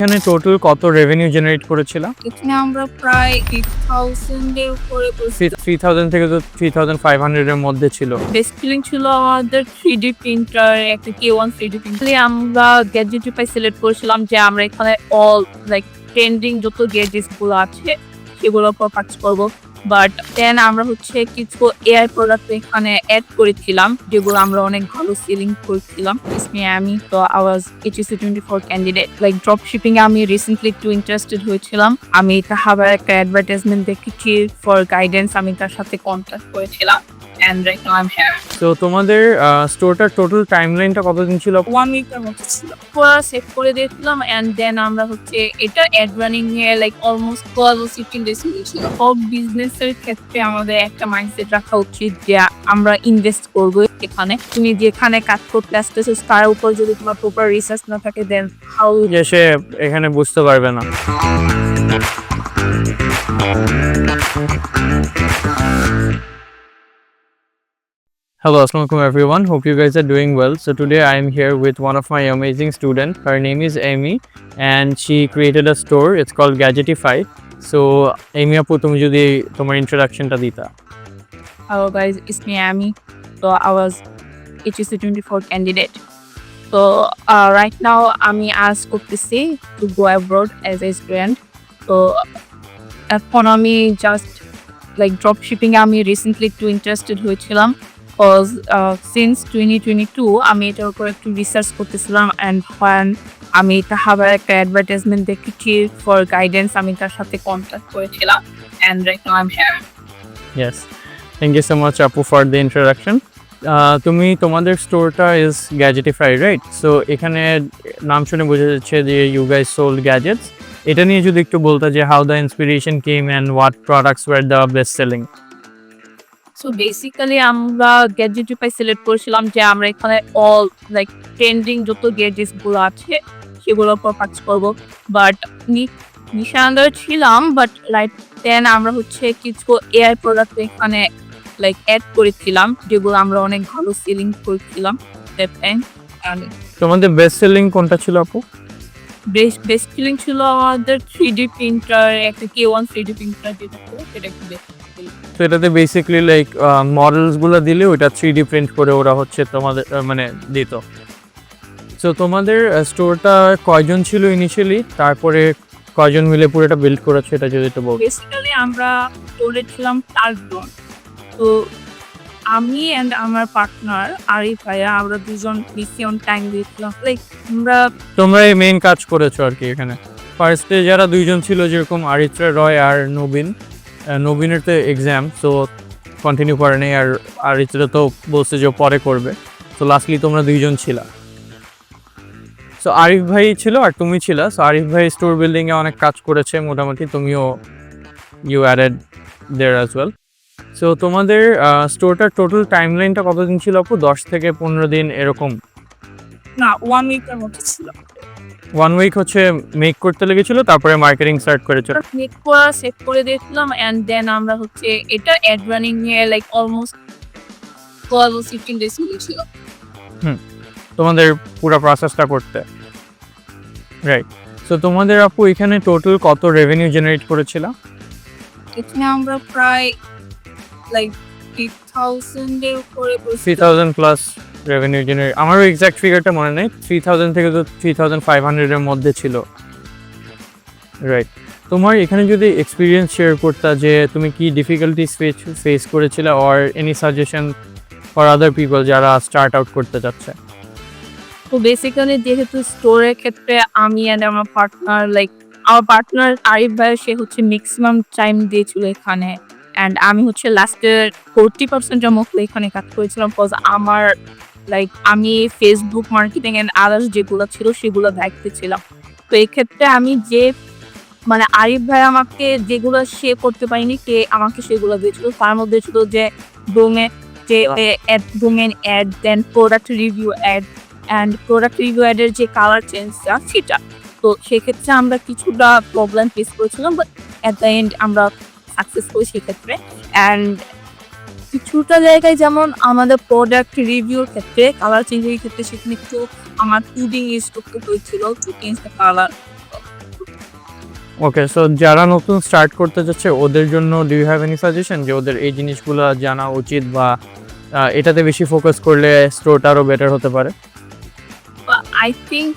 এখানে টোটাল কত revenue generate করেছিল? এখানে আমরা প্রায় 8,000 এর উপরে 3000 থেকে তো 3500 এর মধ্যে ছিল। বেস্ট সেলিং ছিল আমাদের 3D প্রিন্টার, একটা K1 3D প্রিন্টার। আমরা Gadgetify সিলেক্ট করেছিলাম যে আমরা এখানে অল লাইক ট্রেন্ডিং যত গ্যাজেটস গুলো আছে সেগুলোর উপর কাজ করব। বাট দেন আমরা কিছু এআই প্রোডাক্ট এখানে অ্যাড করেছিলাম যেগুলো আমরা অনেক ভালো সেলিং করেছিলাম। আমি তো আওয়াজ HSC 24 candidate like drop shipping এ আমি রিসেন্টলি একটু ইন্টারেস্টেড হয়েছিলাম। আমি তাহাবার একটা অ্যাডভার্টাইজমেন্ট দেখেছি ফর গাইডেন্স, আমি তার সাথে কন্ট্যাক্ট করেছিলাম and right now I'm here. তো তোমাদের স্টোরটার টোটাল টাইমলাইনটা কতদিন ছিল? 1 উইকের মতো ছিল। পুরো সেট করে দিয়েছিলাম এন্ড দেন আমরা এটা অ্যাড রানিং এ লাইক অলমোস্ট 12-15 ডেজ ছিল। সব বিজনেসের ক্ষেত্রে আমাদের একটা মাইন্ডসেট রাখা উচিত যে আমরা ইনভেস্ট করব এখানে। তুমি যেখানে কাজ করতে আসতেছো তার উপর যদি তোমার প্রপার রিসার্চ না থাকে দেন হাউ সে এখানে বুঝতে পারবে না। Hello, assalamualaikum everyone. Hope you guys are doing well. So today I am here with one of my amazing students. Her name is Amy and she created a store. It's called Gadgetify. So Amy apu tumi jodi tomar introduction ta dita. Hello guys, it's me Amy. So I was HSC 24 candidate. So right now আমি asked করতেছি to go abroad as a student. So এখন আমি just like drop shipping আমি recently একটু interested হয়েছিলাম. Because since 2022 আমি এটার উপর একটু রিসার্চ করতেছিলাম and when আমি তাহাবার একটা অ্যাডভার্টাইজমেন্ট দেখেছি ফর গাইডেন্স, আমি তার সাথে কন্ট্যাক্ট করেছিলাম and right now I'm here. Yes, thank you so much Apu for the introduction. তুমি তোমাদের স্টোরটা ইজ Gadgetify, রাইট? সো এখানে নাম শুনে বোঝা যাচ্ছে যে ইউ গাইজ সোল্ড গ্যাজেটস। এটা নিয়ে যদি একটু বলতে যে how the inspiration came and what products were the best selling. So basically আমরা Gadgetify সিলেক্ট করেছিলাম যে আমরা এখানে অল লাইক ট্রেন্ডিং যত গ্যাজেটস গুলো আছে সেগুলোর উপর কাজ করব। বাট নিশানাদার ছিলাম, বাট লাইক দেন আমরা কিছু এআই প্রোডাক্ট এখানে লাইক অ্যাড করেছিলাম যেগুলো আমরা অনেক ভালো সেলিং করেছিলাম। তোমাদের বেস্ট সেলিং কোনটা ছিল আপু? বেস্ট সেলিং ছিল আমাদের 3D প্রিন্টার, একটা K1 3D প্রিন্টার যেটা ছিল সেটা একটু বেস্ট। তো এটাতে বেসিক্যালি লাইক মডেলস গুলো দিলে ওটা 3D প্রিন্ট করে ওরা তোমাদের মানে দিত। সো তোমাদের স্টোরটা কয়জন ছিল ইনিশিয়ালি, তারপরে কয়জন মিলে পুরোটা বিল্ড করেছে এটা যদি একটু বল। বেসিক্যালি আমরা স্টোরে ছিলাম 4 জন। তো আমি এন্ড আমার পার্টনার আরিফ ভাইয়া, আমরা দুজন বেশি অন টাইম দিয়েছিলাম। লাইক তোমরা এই মেইন কাজ করেছো আর কি এখানে। ফার্স্টে যারা দুইজন ছিল যেরকম আরিত্রা রয় আর নবীনের তো এক্সাম, সো কন্টিনিউ করে নেই, আর আরিত্রা তো বলছে যে পরে করবে। তো লাস্টলি তোমরা দুইজন ছিলা। সো আরিফ ভাই ছিল আর তুমি ছিলা। সো আরিফ ভাই স্টোর বিল্ডিং এ অনেক কাজ করেছে মোটামুটি, তুমিও you added there as well. So তোমাদের স্টোরটার টোটাল টাইমলাইনটা কতদিন ছিল আপু? 10 থেকে 15 দিন এরকম? না, 1 উইকের মতো ছিল। 1 উইক মেক করতে লেগেছিল, তারপরে মার্কেটিং স্টার্ট করেছিল। মেক করা সেট করে দিয়েছিলাম এন্ড দেন আমরা এটা অ্যাড রানিং এ লাইক অলমোস্ট 12-15 ডেজ ছিল। তোমাদের পুরো প্রসেসটা করতে, রাইট? সো তোমাদের আপু এখানে টোটাল কত রেভিনিউ জেনারেট করেছিল? এখানে আমরা প্রায় লাইক 8,000 এর উপরে 3000 প্লাস রেভিনিউ জেনারেট। আমারও এক্সাক্ট ফিগারটা মনে নেই, 3000 থেকে তো 3500 এর মধ্যে ছিল, রাইট? তোমার এখানে যদি এক্সপিরিয়েন্স শেয়ার করতা যে তুমি কি ডিফিকাল্টিস ফেস করেছিলে, or any suggestion for other people যারা স্টার্ট আউট করতে চাচ্ছে? তো বেসিক্যালি যেহেতু স্টোরের ক্ষেত্রে আমি এন্ড আমার পার্টনার আমার পার্টনার আরিফ ভাই, সে ম্যাক্সিমাম টাইম দিয়েছিল এখানে এন্ড আমি লাস্টের 40% মতো এখানে কাজ করেছিলাম। বিকজ আমার আমি ফেসবুক মার্কেটিং এন্ড আদার্স যেগুলো ছিল সেগুলো দায়িত্বে ছিলাম। তো এই ক্ষেত্রে আমি যে আরিফ ভাই আমাকে যেগুলো সে করতে পারিনি, কে আমাকে সেগুলো দিয়েছিল। তার মধ্যে ছিল যে domain ad, then product review ad and product review অ্যাডের যে কালার চেঞ্জটা সেটা। তো সেক্ষেত্রে আমরা কিছুটা প্রবলেম ফেস করেছিলাম, বাট অ্যাট দ্য এন্ড আমরা সাকসেসফুল সেক্ষেত্রে। অ্যান্ড কিছুটা জায়গায় যেমন আমাদের প্রোডাক্ট রিভিউর ক্ষেত্রে কালার চেঞ্জের ক্ষেত্রে সেখানে একটু আমার কোডিং ইউজ করতে হয়েছিল to change the colour. Okay, so যারা নতুন স্টার্ট করতে যাচ্ছে ওদের জন্য do you have any suggestion যে ওদের এই জিনিসগুলো জানা উচিত বা এটাতে বেশি ফোকাস করলে স্টোরটা আরও বেটার হতে পারে? আই থিঙ্ক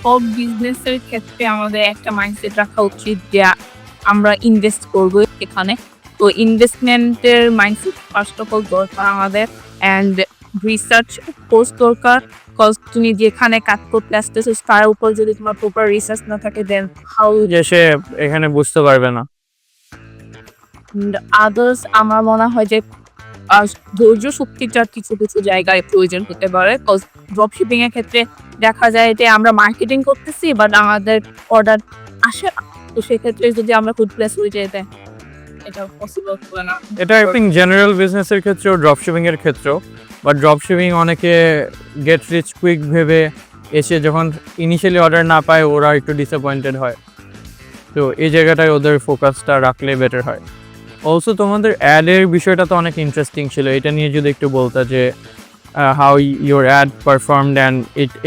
সব বিজনেসের ক্ষেত্রে আমাদের একটা মাইন্ডসেট রাখা উচিত যে আমরা ইনভেস্ট করবো এখানে। তো ইনভেস্টমেন্টের মাইন্ডসেট ফার্স্ট অফ অল দরকার আমাদের, অ্যান্ড রিসার্চ কোর্স দরকার। কজ তুমি যেখানে কাজ করতে আসতেছো তার উপর যদি তোমার প্রপার রিসার্চ না থাকে দেন হাউ যে সে এখানে বুঝতে পারবে না। আদার্স আমার মনে হয় যে ধৈর্য শক্তিটা কিছু কিছু জায়গায় প্রয়োজন হতে পারে। কজ ড্রপশিপিং এর ক্ষেত্রে দেখা যায় যে আমরা মার্কেটিং করতেছি বাট আমাদের অর্ডার আসে না। তো সেক্ষেত্রে যদি আমরা ফুড প্লেস হয়ে যেতে এটা পসিবল হবে না। এটা আই থিঙ্ক জেনারেল বিজনেসের ক্ষেত্রেও ড্রপশিপিং এর ক্ষেত্রেও, বাট ড্রপশিপিং অনেকে গেট রিচ কুইক ভেবে এসে যখন ইনিশিয়ালি অর্ডার না পায় ওরা একটু ডিসঅ্যাপয়েন্টেড হয়। তো এই জায়গাটায় ওদের ফোকাসটা রাখলে বেটার হয়। অলসো তোমাদের অ্যাডের বিষয়টা তো অনেক ইন্টারেস্টিং ছিল, এটা নিয়ে যদি একটু বলতা যে how your ad performed and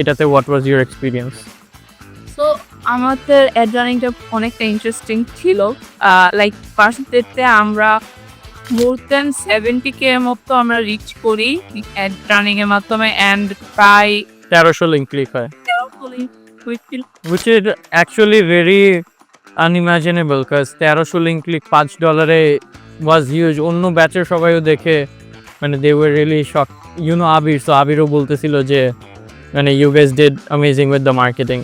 এটাতে what was your experience? So আমাদের অ্যাড রানিংটা অনেকটা ইন্টারেস্টিং ছিল। লাইক ফার্স্ট ডেতে আমরা মোর দেন 70K এর মতো আমরা রিচ করি অ্যাড রানিং এর মাধ্যমে, অ্যান্ড প্রায় 1300 লিঙ্ক ক্লিক হয়, 1300 লিঙ্ক হয়েছিল। which is actually very unimaginable because 1300 link click $5 was huge. অন্য ব্যাচের সবাইও দেখে মানে they were really shocked. You know Abir, so আবিরও বলতেছিল যে মানে you guys did amazing with the marketing.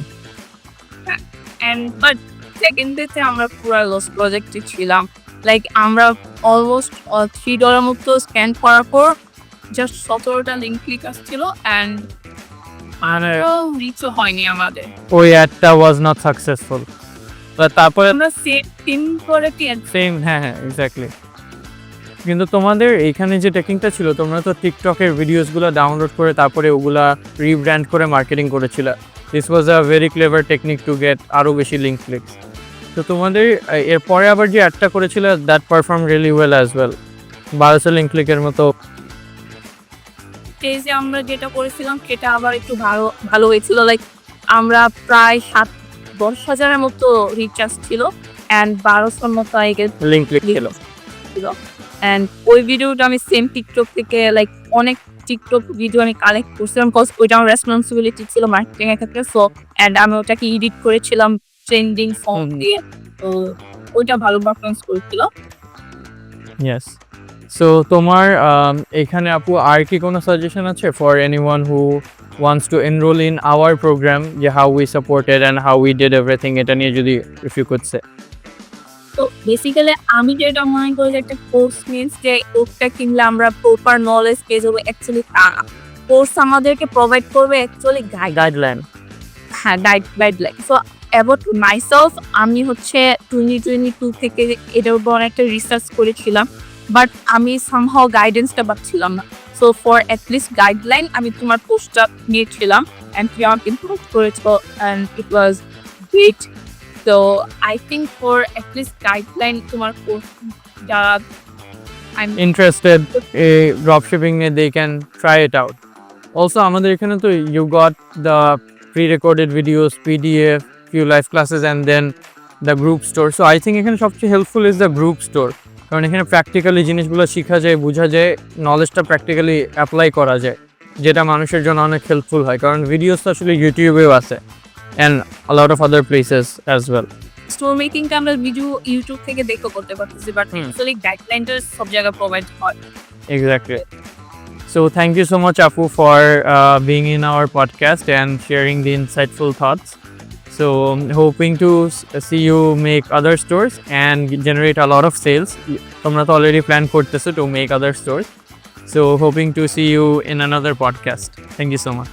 And but second ডেতে আমরা পুরো লস প্রজেক্টে ছিলাম। লাইক আমরা অলমোস্ট $3 মতো স্ক্যান করার পর জাস্ট 17টা লিঙ্ক ক্লিক আসছিল, অ্যান্ড মানে রিচও হয়নি আমাদের। ওই অ্যাডটা was not successful. তারপরে আমরা সেম করে সেম, হ্যাঁ এক্স্যাক্টলি। কিন্তু তোমাদের এইখানে যে টেকনিকটা ছিল, তোমরা তো টিকটকের ভিডিওসগুলো ডাউনলোড করে তারপরে ওগুলা রিব্র্যান্ড করে মার্কেটিং করেছিল। This was a very clever technique to get আরও বেশি লিঙ্ক ক্লিকস। তো তোমাদের এরপরে আবার যে অ্যাডটা করেছিল that perform really well as well, 1200 link ক্লিকের মতো। স্টেজে আমরা যেটা করেছিলাম সেটা আবার একটু ভালো হয়েছিল। লাইক আমরা প্রায় 10,000-এর মতো রিচ আসছিল, অ্যান্ড 1200-এর মতো লিঙ্ক ক্লিক ছিল। অ্যান্ড ওই ভিডিওটা আমি সেম টিকটক থেকে লাইক অনেক টিকটক ভিডিও আমি কালেক্ট করছিলাম, কজ ওইটা আমার রেসপন্সিবিলিটি ছিল মার্কেটিং এর ক্ষেত্রে। সো অ্যান্ড আমি ওটাকে এডিট করেছিলাম ট্রেন্ডিং সং দিয়ে, তো ওইটা ভালো পারফরমেন্স করেছিল। ইয়েস। সো তোমার এখানে আপু আর কি কোনো সাজেশন আছে for anyone who wants to enrol in our programme, যে how we supported and how we did everything, এটা নিয়ে যদি ইফ ইউ কুড সে? তো বেসিক্যালি আমি যেটা মনে করি যে একটা কোর্স মিনস যে কোর্সটা কিনলে আমরা প্রপার নলেজ পেয়ে যাবো, অ্যাকচুয়ালি তা না। কোর্স আমাদেরকে প্রোভাইড করবে অ্যাকচুয়ালি গাইডলাইন। হ্যাঁ, গাইডলাইন। সো অ্যাবাউট মাইসেলফ, আমি হচ্ছে 2022 থেকে এটার উপর অনেকটা রিসার্চ করেছিলাম, বাট আমি সামহাও গাইডেন্সটা পাচ্ছিলাম না। সো ফর অ্যাটলিস্ট গাইডলাইন আমি তোমার কোর্সটা নিয়েছিলাম, অ্যান্ড তুমি আমাকে ইমপ্রুভ করেছো, and it was great. So I think for at least guideline তোমার কোর্স যারা I'm interested dropshipping they can try it out. Also আমাদের এখানে তো you got the pre-recorded videos, PDF, few live classes and then the group store. So I think এখানে সবচেয়ে helpful is the group store, কারণ এখানে practically জিনিসগুলো শেখা যায়, বোঝা যায়, নলেজটা প্র্যাকটিক্যালি অ্যাপ্লাই করা যায়, যেটা মানুষের জন্য অনেক হেল্পফুল হয়। কারণ ভিডিওস তো আসলে ইউটিউবেও আছে and a lot of other places as well. Store মেকিংটা আমরা ভিডিও ইউটিউব থেকে দেখে করতে পারতেছি, বাট অ্যাকচুয়ালি গাইডলাইনটা সব জায়গায় প্রোভাইড হয়। Exactly. So thank you so much Apu for being in our podcast and sharing the insightful thoughts. So hoping to see you make other stores and generate a lot of sales. তোমরা তো already plan করতেছো to make other stores. So hoping to see you in another podcast. Thank you so much.